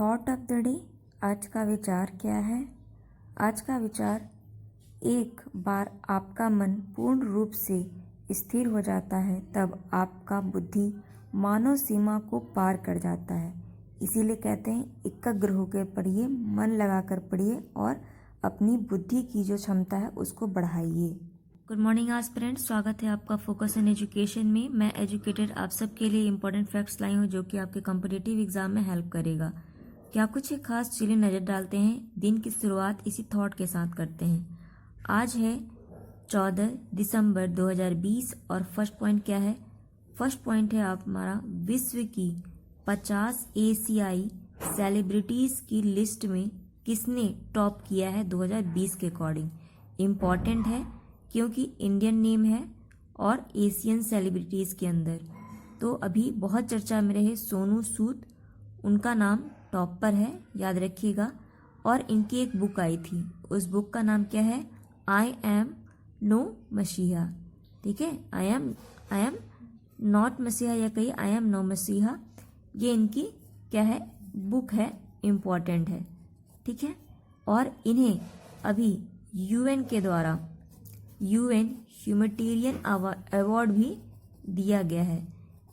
Thought of the day, आज का विचार क्या है? आज का विचार, एक बार आपका मन पूर्ण रूप से स्थिर हो जाता है तब आपका बुद्धि मानव सीमा को पार कर जाता है। इसीलिए कहते हैं एकाग्र होकर पढ़िए, मन लगाकर पढ़िए और अपनी बुद्धि की जो क्षमता है उसको बढ़ाइए। गुड मॉर्निंग एस्पिरेंट्स, स्वागत है आपका फोकस इन एजुकेशन में। मैं एजुकेटेड आप सबके लिए इंपॉर्टेंट फैक्ट्स लाई हूँ जो कि आपके कॉम्पिटिटिव एग्जाम में हेल्प करेगा। क्या कुछ एक खास चीज़ें नज़र डालते हैं, दिन की शुरुआत इसी थॉट के साथ करते हैं। आज है 14 दिसंबर 2020 और फर्स्ट पॉइंट क्या है? फर्स्ट पॉइंट है आप हमारा विश्व की 50 एशियाई सेलिब्रिटीज़ की लिस्ट में किसने टॉप किया है 2020 के अकॉर्डिंग। इम्पॉर्टेंट है क्योंकि इंडियन नेम है और एशियन सेलिब्रिटीज़ के अंदर। तो अभी बहुत चर्चा में रहे सोनू सूद, उनका नाम टॉप पर है, याद रखिएगा। और इनकी एक बुक आई थी, उस बुक का नाम क्या है? आई एम नो मसीहा। ठीक है, आई एम नॉट मसीहा या कहीं आई एम नो मसीहा, ये इनकी क्या है? बुक है, इम्पॉर्टेंट है। ठीक है, और इन्हें अभी यूएन के द्वारा यूएन ह्यूमैनिटेरियन अवार्ड भी दिया गया है।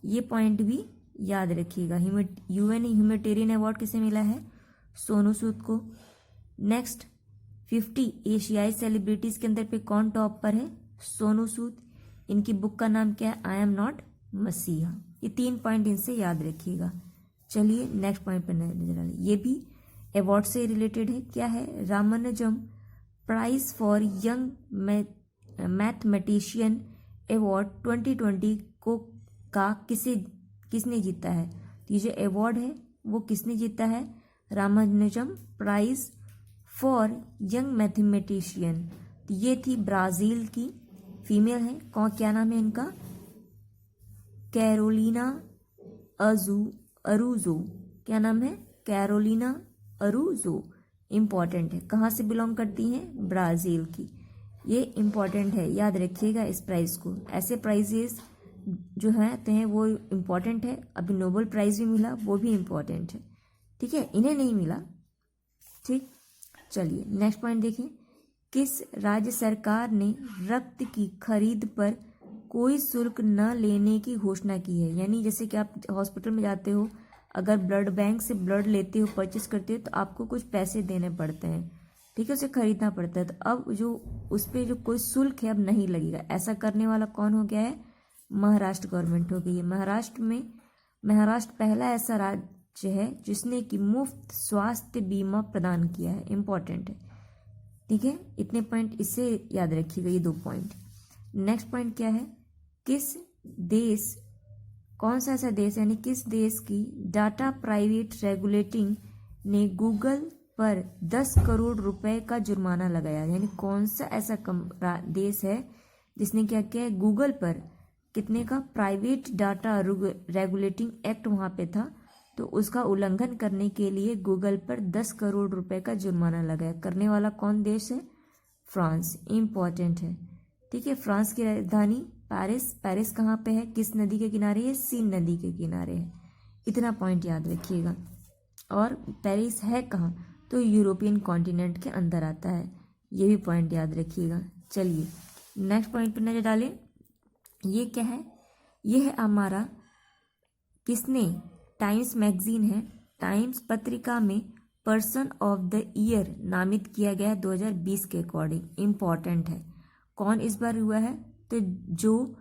ये पॉइंट भी याद रखिएगा। यूएन ह्यूमैनिटेरियन अवार्ड किसे मिला है? सोनू सूद को। नेक्स्ट 50 एशियाई सेलिब्रिटीज़ के अंदर पे कौन टॉप पर है? सोनू सूद। इनकी बुक का नाम क्या है? आई एम नॉट मसीहा। ये 3 पॉइंट इनसे याद रखिएगा। चलिए नेक्स्ट पॉइंट पर नजर डालिए, ये भी अवार्ड से रिलेटेड है। क्या है? Ramanujan prize for young mathematician award 2020 को किसने जीता है? तो ये जो अवार्ड है वो किसने जीता है? Ramanujan prize for young mathematician. तो ये थी ब्राज़ील की फीमेल है। क्या नाम है इनका? कैरोलिना अरूजो। क्या नाम है? कैरोलिना अरूजो। इम्पॉर्टेंट है। कहाँ से बिलोंग करती हैं? ब्राज़ील की। ये इम्पॉर्टेंट है, याद रखिएगा इस प्राइज को। ऐसे प्राइजेस जो हैं वो इम्पॉर्टेंट है। अभी नोबेल प्राइज भी मिला, वो भी इम्पॉर्टेंट है। ठीक है, इन्हें नहीं मिला। ठीक, चलिए नेक्स्ट पॉइंट देखें। किस राज्य सरकार ने रक्त की खरीद पर कोई शुल्क न लेने की घोषणा की है? यानी जैसे कि आप हॉस्पिटल में जाते हो, अगर ब्लड बैंक से ब्लड लेते हो, परचेस करते हो, तो आपको कुछ पैसे देने पड़ते हैं। ठीक है, उसे खरीदना पड़ता है। तो अब जो उस पर जो कोई शुल्क है अब नहीं लगेगा। ऐसा करने वाला कौन हो गया है? महाराष्ट्र गवर्नमेंट हो गई है। महाराष्ट्र पहला ऐसा राज्य है जिसने कि मुफ्त स्वास्थ्य बीमा प्रदान किया है। इम्पॉर्टेंट है। ठीक है, इतने पॉइंट इससे याद रखिएगा, ये 2 पॉइंट। नेक्स्ट पॉइंट क्या है? कौन सा ऐसा देश, यानी किस देश की डाटा प्राइवेट रेगुलेटिंग ने गूगल पर 10 करोड़ रुपए का जुर्माना लगाया? यानी कौन सा ऐसा देश है जिसने क्या किया है? गूगल पर कितने का? प्राइवेट डाटा रेगुलेटिंग एक्ट वहाँ पे था, तो उसका उल्लंघन करने के लिए गूगल पर 10 करोड़ रुपए का जुर्माना लगाया। करने वाला कौन देश है? फ्रांस। इम्पॉर्टेंट है। ठीक है, फ्रांस की राजधानी पेरिस कहाँ पे है? किस नदी के किनारे है? सीन नदी के किनारे है। इतना पॉइंट याद रखिएगा। और पेरिस है कहाँ? तो यूरोपियन कॉन्टिनेंट के अंदर आता है। ये भी पॉइंट याद रखिएगा। चलिए नेक्स्ट पॉइंट पर नजर डालें। ये क्या है? ये है हमारा, किसने? टाइम्स मैगजीन है, टाइम्स पत्रिका में पर्सन ऑफ द ईयर नामित किया गया है 2020 के अकॉर्डिंग। इम्पॉर्टेंट है। कौन इस बार हुआ है? तो जो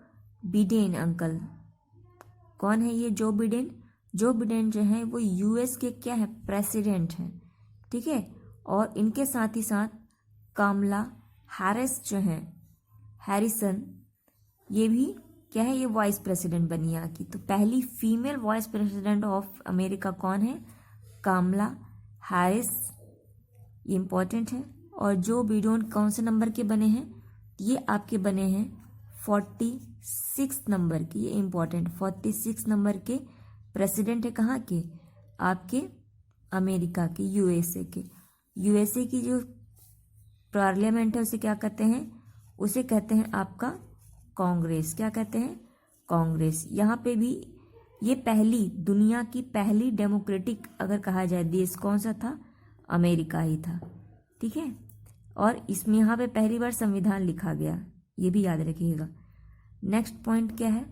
बिडेन अंकल। कौन है ये? जो बिडेन जो है वो यूएस के क्या है? प्रेसिडेंट हैं। ठीक है, और इनके साथ ही साथ कामला हैरिस जो हैं, हैरिसन, ये भी क्या है? ये वाइस प्रेसिडेंट बनी यहाँ की। तो पहली female vice president of America कौन है? कामला हैरिस। ये इम्पॉर्टेंट है। और जो बिडेन कौन से नंबर के बने हैं? ये आपके बने हैं 46 नंबर के। ये इम्पॉर्टेंट, 46 नंबर के प्रेसिडेंट है। कहाँ के? आपके अमेरिका के, यूएसए की जो पार्लियामेंट है उसे क्या कहते हैं? उसे कहते हैं आपका कांग्रेस। क्या कहते हैं? कांग्रेस। यहाँ पे भी ये पहली दुनिया की पहली डेमोक्रेटिक अगर कहा जाए देश कौन सा था, अमेरिका ही था। ठीक है, और इसमें यहाँ पे पहली बार संविधान लिखा गया, ये भी याद रखिएगा। नेक्स्ट पॉइंट क्या है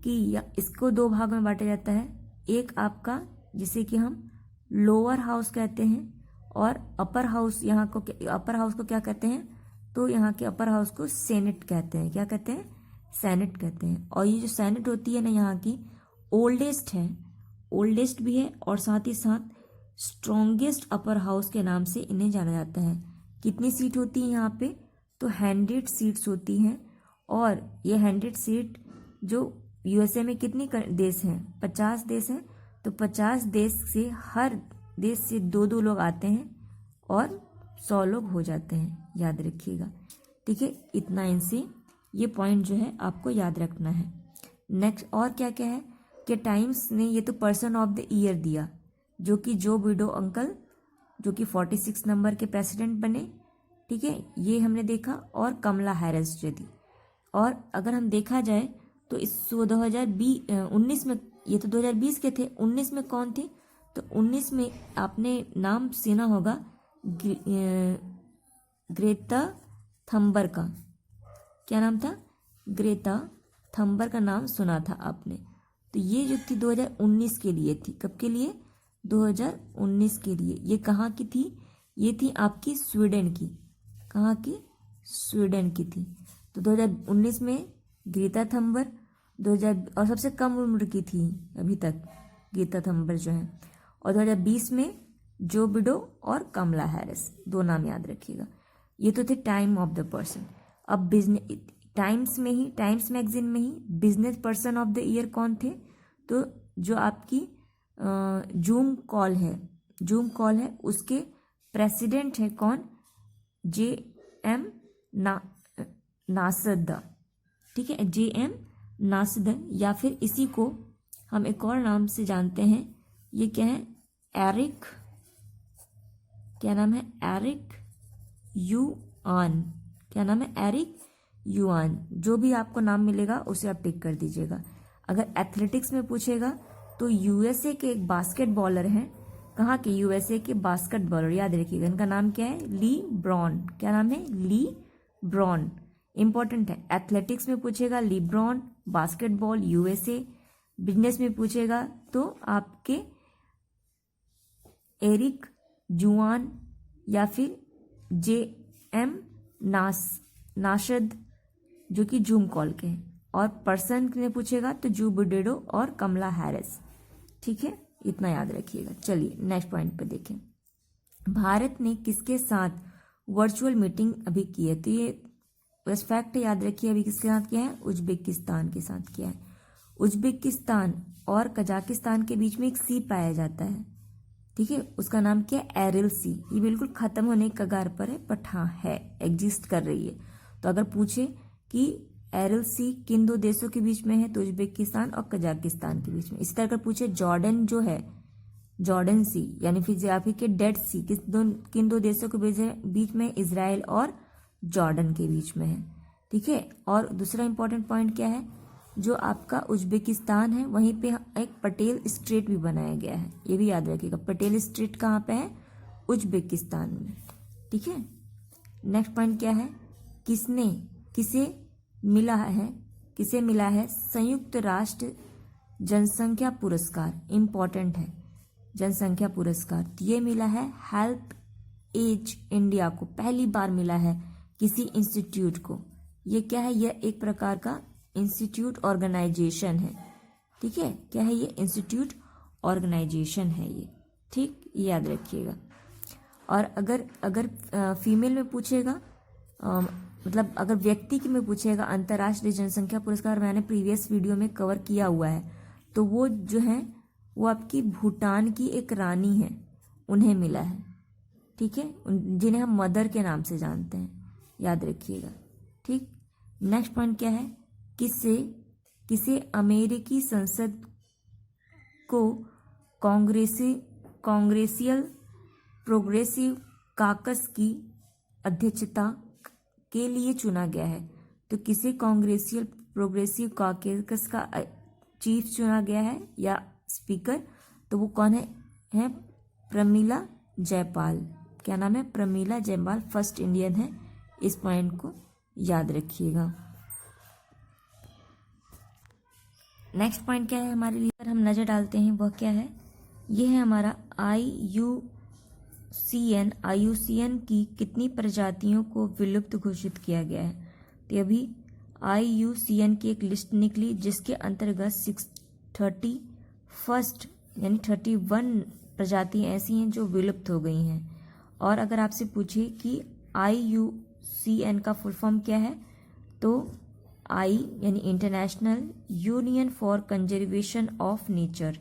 कि इसको दो भाग में बांटा जाता है, एक आपका जिसे कि हम लोअर हाउस कहते हैं और अपर हाउस, यहाँ को अपर हाउस को क्या कहते हैं, तो यहाँ के अपर हाउस को सेनेट कहते हैं। क्या कहते हैं, सेनेट कहते हैं। और ये जो सेनेट होती है ना यहाँ की ओल्डेस्ट है, ओल्डेस्ट भी है और साथ ही साथ स्ट्रॉन्गेस्ट अपर हाउस के नाम से इन्हें जाना जाता है। कितनी सीट होती है यहाँ पे, तो 100 सीट्स होती हैं। और ये 100 सीट जो यूएसए में कितनी देश हैं, 50 देश हैं, तो 50 देश से हर देश से 2-2 लोग आते हैं और 100 लोग हो जाते हैं, याद रखिएगा। ठीक है, इतना इनसे ये पॉइंट जो है आपको याद रखना है। नेक्स्ट और क्या क्या है कि टाइम्स ने ये तो पर्सन ऑफ द ईयर दिया, जो कि जो बिडो अंकल जो कि 46 नंबर के प्रेसिडेंट बने। ठीक है, ये हमने देखा, और कमला हैरिस जो दी। और अगर हम देखा जाए तो इस 2019 में, ये तो 2020 के थे, 19 में कौन थे, तो 19 में आपने नाम सुना होगा ग्रेटा थम्बर का। क्या नाम था, ग्रेटा थम्बर का नाम सुना था आपने। तो ये जो थी 2019 के लिए थी, कब के लिए, 2019 के लिए। ये कहाँ की थी, ये थी आपकी स्वीडन की। कहाँ की, स्वीडन की थी। तो 2019 में ग्रेटा थम्बर 2000, और सबसे कम उम्र की थी अभी तक ग्रेटा थम्बर जो है। और 2020 में जो बिडो और कमला हैरिस, दो नाम याद रखिएगा। ये तो थे टाइम ऑफ द पर्सन। अब बिजनेस टाइम्स में ही, टाइम्स मैगजीन में ही business person of the year कौन थे, तो जो आपकी जूम कॉल है, जूम कॉल है उसके प्रेसिडेंट है कौन, JM नासदा। ठीक है, JM नासदा, या फिर इसी को हम एक और नाम से जानते हैं, ये क्या है, एरिक, क्या नाम है, एरिक युआन। क्या नाम है, एरिक युआन। जो भी आपको नाम मिलेगा उसे आप टिक कर दीजिएगा। अगर एथलेटिक्स में पूछेगा तो यूएसए के एक बास्केट बॉलर हैं, कहाँ के, यूएसए के बास्केट बॉलर, याद रखिएगा इनका नाम क्या है, ली ब्रॉन। क्या नाम है, ली ब्रॉन, इंपॉर्टेंट है। एथलेटिक्स में पूछेगा ली ब्रॉन, बास्केटबॉल यूएसए। बिजनेस में पूछेगा तो आपके एरिक जुआन या फिर JM नाशद जो कि जूम कॉल के हैं। और पर्सन ने पूछेगा तो जो बिडेडो और कमला हैरिस। ठीक है, इतना याद रखिएगा। चलिए नेक्स्ट पॉइंट पे देखें, भारत ने किसके साथ वर्चुअल मीटिंग अभी की है, तो ये बस फैक्ट याद रखिए, अभी किसके साथ किया है, उज्बेकिस्तान के साथ किया है। उज्बेकिस्तान और कजाकिस्तान के बीच में एक सी पाया जाता है। ठीक है, उसका नाम क्या है, एरिल सी। ये बिल्कुल खत्म होने के कगार पर है, बट हाँ है, एग्जिस्ट कर रही है। तो अगर पूछे कि एरिल सी किन दो देशों के बीच में है, तो उज्बेकिस्तान और कजाकिस्तान के बीच में। इसी तरह अगर पूछे जॉर्डन जो है, जॉर्डन सी यानी फिर या फिर के डेड सी किन दो देशों के बीच में, इजराइल और जॉर्डन के बीच में है। ठीक है, और दूसरा इंपॉर्टेंट पॉइंट क्या है, जो आपका उज्बेकिस्तान है वहीं पे एक पटेल स्ट्रेट भी बनाया गया है, ये भी याद रखिएगा। पटेल स्ट्रेट कहाँ पे है, उज्बेकिस्तान में। ठीक है, नेक्स्ट पॉइंट क्या है, किसे मिला है संयुक्त राष्ट्र जनसंख्या पुरस्कार, इंपॉर्टेंट है जनसंख्या पुरस्कार। तो ये मिला है हेल्प एज इंडिया को, पहली बार मिला है किसी इंस्टीट्यूट को। ये क्या है, यह एक प्रकार का इंस्टीट्यूट ऑर्गेनाइजेशन है। ठीक है, क्या है ये, इंस्टीट्यूट ऑर्गेनाइजेशन है ये। ठीक, ये याद रखिएगा। और अगर फीमेल में पूछेगा, मतलब अगर व्यक्ति की में पूछेगा, अंतर्राष्ट्रीय जनसंख्या पुरस्कार मैंने प्रीवियस वीडियो में कवर किया हुआ है, तो वो जो है वो आपकी भूटान की एक रानी है, उन्हें मिला है। ठीक है, जिन्हें हम मदर के नाम से जानते हैं, याद रखिएगा। ठीक, नेक्स्ट पॉइंट क्या है, किसे अमेरिकी संसद को कांग्रेसियल प्रोग्रेसिव काकस की अध्यक्षता के लिए चुना गया है। तो किसे कांग्रेसियल प्रोग्रेसिव काकस का चीफ चुना गया है या स्पीकर, तो वो कौन है प्रमिला जयपाल। क्या नाम है? प्रमिला जयपाल फर्स्ट इंडियन है। इस पॉइंट को याद रखिएगा। नेक्स्ट पॉइंट क्या है हमारे लिए, अगर हम नज़र डालते हैं वह क्या है, ये है हमारा IUCN की कितनी प्रजातियों को विलुप्त घोषित किया गया है। तो अभी IUCN की एक लिस्ट निकली जिसके अंतर्गत 31 यानी 31 प्रजातियाँ ऐसी हैं जो विलुप्त हो गई हैं। और अगर आपसे पूछे कि IUCN का फुल फॉर्म क्या है, तो आई यानी international union for conservation of nature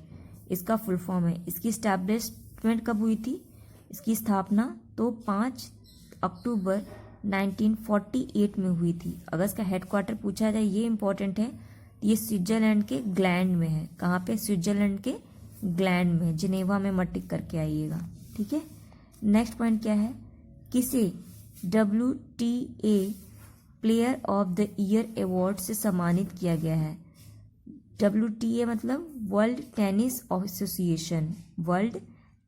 इसका फुल फॉर्म है। इसकी इस्टेब्लिशमेंट कब हुई थी, इसकी स्थापना तो 5 अक्टूबर 1948 में हुई थी। अगर इसका हेडक्वार्टर पूछा जाए, ये इंपॉर्टेंट है, ये स्विट्जरलैंड के ग्लैंड में है। कहाँ पे? स्विट्जरलैंड के ग्लैंड में, जिनेवा में मत टिक करके आइएगा, ठीक है। नेक्स्ट पॉइंट क्या है, किसे WTA player of the year award से सम्मानित किया गया है। WTA मतलब world tennis association, world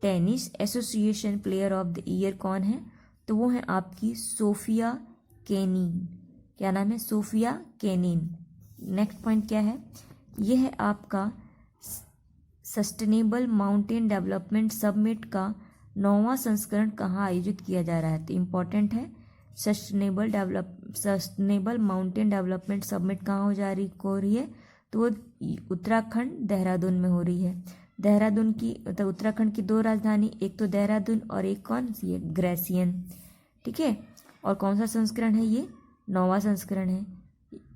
tennis association player of the year कौन है, तो वो है आपकी सोफिया केनिन। क्या नाम है? Sofia Kenin. नेक्स्ट पॉइंट क्या है, ये है आपका सस्टेनेबल माउंटेन डेवलपमेंट समिट का 9वां संस्करण कहाँ आयोजित किया जा रहा है। तो इम्पोर्टेंट है, सस्टेनेबल माउंटेन डेवलपमेंट समिट कहाँ हो रही है, तो वो उत्तराखंड देहरादून में हो रही है। देहरादून की मतलब उत्तराखंड की 2 राजधानी, एक तो देहरादून और एक कौन सी है, ग्रेसियन, ठीक है। और कौन सा संस्करण है ये, 9वां संस्करण है।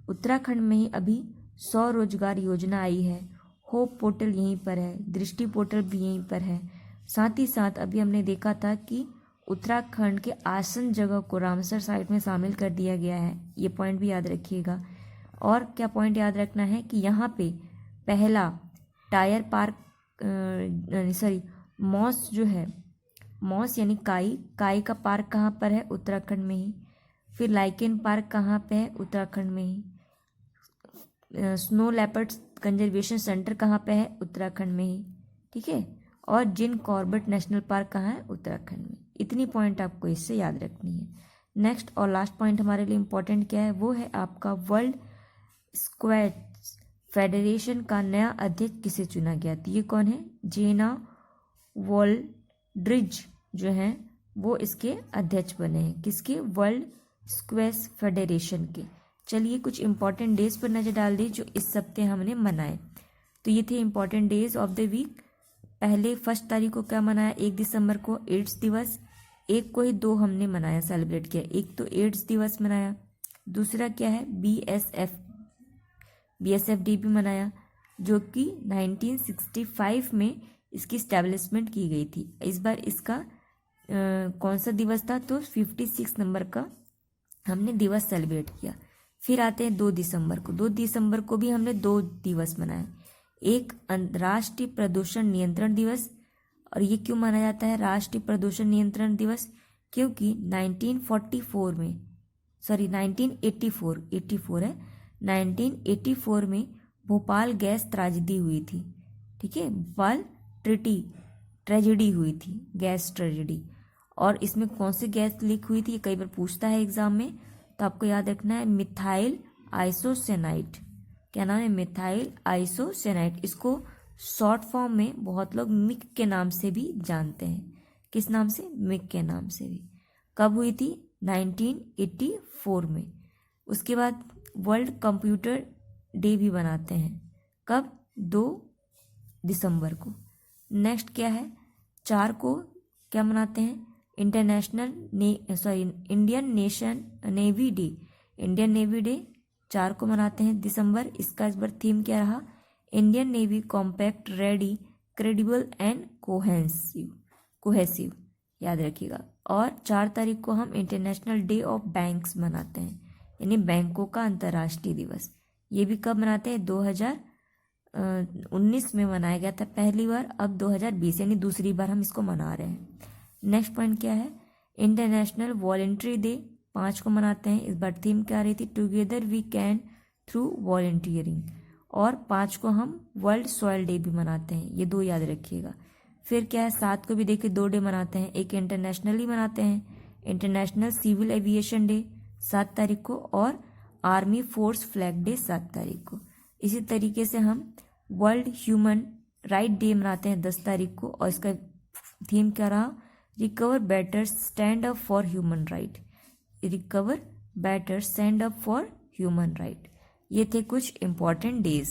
उत्तराखंड में ही अभी 100 रोजगार योजना आई है। होप पोर्टल यहीं पर है, दृष्टि पोर्टल भी यहीं पर है। साथ ही साथ अभी हमने देखा था कि उत्तराखंड के आसन जगह को रामसर साइट में शामिल कर दिया गया है। ये पॉइंट भी याद रखिएगा। और क्या पॉइंट याद रखना है कि यहाँ पे पहला टायर पार्क मॉस जो है, मॉस यानी काई का पार्क कहाँ पर है, उत्तराखंड में ही। फिर लाइकेन पार्क कहाँ पे है, उत्तराखंड में ही। स्नो लेपर्ड्स कंजर्वेशन सेंटर कहाँ पे है, उत्तराखंड में ही, ठीक है। और जिन कॉर्बेट नेशनल पार्क कहाँ है, उत्तराखंड में। इतनी पॉइंट आपको इससे याद रखनी है। नेक्स्ट और लास्ट पॉइंट हमारे लिए इम्पोर्टेंट क्या है, वो है आपका वर्ल्ड स्क्वैश फेडरेशन का नया अध्यक्ष किसे चुना गया। तो ये कौन है, जेना वॉल्ड्रिज जो हैं वो इसके अध्यक्ष बने हैं। किसके, वर्ल्ड स्क्वैश फेडरेशन के। चलिए कुछ इंपॉर्टेंट डेज पर नजर डाल दी जो इस हफ्ते हमने मनाए। तो ये थे important days of the week. पहले 1 तारीख को क्या मनाया, 1 दिसंबर को एड्स दिवस। एक को ही 2 हमने मनाया, सेलिब्रेट किया। एक तो एड्स दिवस मनाया, दूसरा क्या है, BSF डे भी मनाया, जो कि 1965 में इसकी स्टैब्लिशमेंट की गई थी। इस बार इसका कौन सा दिवस था, तो 56 नंबर का हमने दिवस सेलिब्रेट किया। फिर आते हैं 2 दिसंबर को। 2 दिसंबर को भी हमने 2 दिवस मनाए। एक राष्ट्रीय प्रदूषण नियंत्रण दिवस। और ये क्यों माना जाता है राष्ट्रीय प्रदूषण नियंत्रण दिवस, क्योंकि 1984 में भोपाल गैस ट्रेजेडी हुई थी, ठीक है। भोपाल ट्रेजेडी हुई थी, गैस ट्रेजेडी। और इसमें कौन सी गैस लीक हुई थी, ये कई बार पूछता है एग्जाम में, तो आपको याद रखना है मिथाइल आइसोसेनाइड। क्या नाम है, मिथाइल आइसोसेनाइड। इसको शॉर्ट फॉर्म में बहुत लोग मिक के नाम से भी जानते हैं। किस नाम से, मिक के नाम से भी। कब हुई थी, 1984 में। उसके बाद वर्ल्ड कंप्यूटर डे भी बनाते हैं, कब, 2 दिसंबर को। नेक्स्ट क्या है, 4 को क्या मनाते हैं, Indian navy day. Indian navy day 4 को मनाते हैं दिसंबर। इसका इस बार थीम क्या रहा, Indian navy compact, ready, credible and cohesive, याद रखिएगा। और 4 तारीख को हम इंटरनेशनल डे ऑफ बैंक्स मनाते हैं, यानी बैंकों का अंतर्राष्ट्रीय दिवस। ये भी कब मनाते हैं, 2019 में मनाया गया था पहली बार, अब 2020 यानी दूसरी बार हम इसको मना रहे हैं। नेक्स्ट पॉइंट क्या है, इंटरनेशनल वॉलेंट्री डे 5 को मनाते हैं। इस बार थीम क्या रही थी, together we can through volunteering. और 5 को हम वर्ल्ड सॉइल डे भी मनाते हैं, ये 2 याद रखिएगा। फिर क्या है, 7 को भी देखिए 2 डे मनाते हैं, एक इंटरनेशनली मनाते हैं, इंटरनेशनल सिविल एविएशन डे 7 तारीख को और आर्मी फोर्स फ्लैग डे 7 तारीख को। इसी तरीके से हम वर्ल्ड ह्यूमन राइट डे मनाते हैं 10 तारीख को और इसका थीम क्या रहा, recover better stand up for human right, recover better stand up for human right. ये थे कुछ इम्पॉर्टेंट डेज।